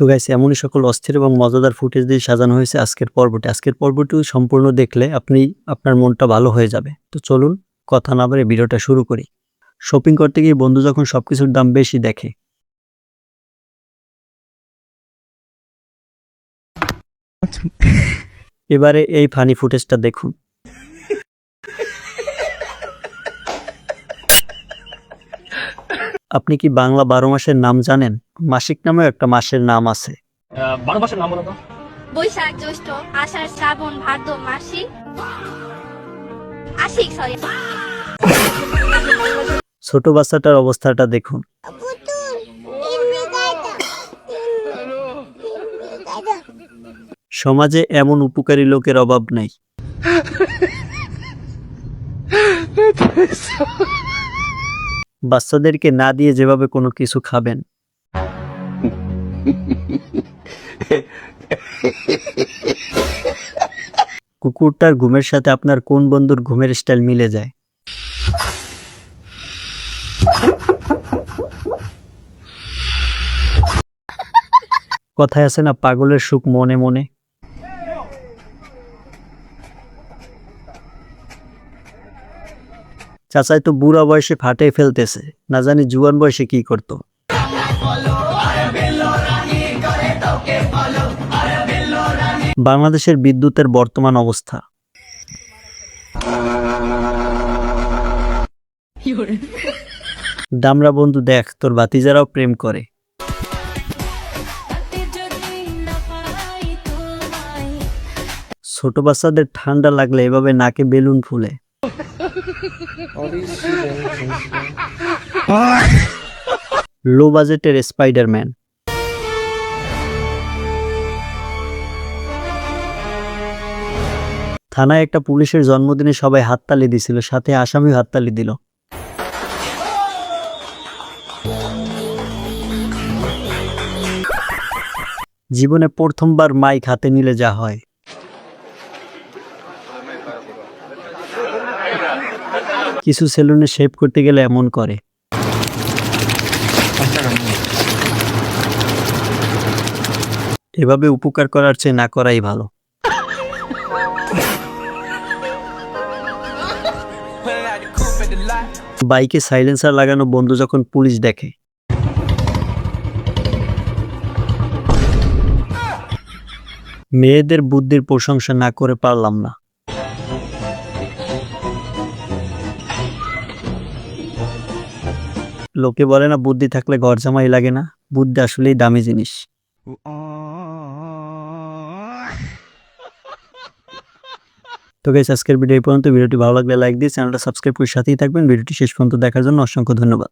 তো গাইস এমনই সকল অস্থির এবং মজাদার ফুটেজ দিয়ে সাজানো হয়েছে আজকের পর্বটি। আজকের পর্বটি সম্পূর্ণ দেখলে আপনার মনটা ভালো হয়ে যাবে। তো চলুন কথা না বাড়িয়ে ভিডিওটা শুরু করি। শপিং করতে গিয়ে বন্ধু যখন সবকিছুর দাম বেশি দেখে, এবারে এই ফানি ফুটেজটা দেখুন। আপনি কি বাংলা 12 মাসের নাম জানেন? মাসিক নামেও একটা মাসের নাম আছে। 12 মাসের নাম বলো তো। বৈশাখ, জ্যৈষ্ঠ, আষাঢ়, শ্রাবণ, ভাদ্র, আশ্বিন। সরি। ছোট বাচ্চাটার অবস্থাটা দেখুন। সমাজে এমন উপকারী লোকের অভাব নেই। বাচ্চাদেরকে না দিয়ে যেভাবে কোনো কিছু খাবেন, কুকুরটার ঘুমের সাথে আপনার কোন বন্ধুর ঘুমের স্টাইল মিলে যায়? কথায় আছে না, পাগলের সুখ মনে মনে। চাচাই তো বুড়া বয়সে ফাটিয়ে ফেলতেছে, না জানি জুয়ান বয়সে কি করতো। বাংলাদেশের বিদ্যুতের বর্তমান অবস্থা। দামরা বন্ধু দেখ, তোর ভাতিজারাও প্রেম করে। ছোট বাচ্চাদের ঠান্ডা লাগলে এভাবে নাকে বেলুন ফুলে। লো বাজেটের স্পাইডারম্যান। থানায় একটা পুলিশের জন্মদিনে সবাই হাততালি দিছিল, সাথে আসামিও হাততালি দিল। জীবনে প্রথমবার মাইক হাতে নিলে যা হয়। কিছু সেলুনে শেভ করতে গেলে এমন করে। এভাবে উপকার করার চেয়ে না করাই ভালো। বাইকে সাইলেন্সার লাগানো বন্ধু যখন পুলিশ দেখে, মেয়েদের বুদ্ধির প্রশংসা না করে পারলাম না। লোকে বলে না, বুদ্ধি থাকলে ঘর জামাই লাগে না। বুদ্ধি আসলেই দামি জিনিস। তো গাইস, আজকের ভিডিও এই পর্যন্ত। ভিডিওটি ভালো লাগলে লাইক দিয়ে চ্যানেলটা সাবস্ক্রাইব করে সাথেই থাকবেন। ভিডিওটি শেষ পর্যন্ত দেখার জন্য অসংখ্য ধন্যবাদ।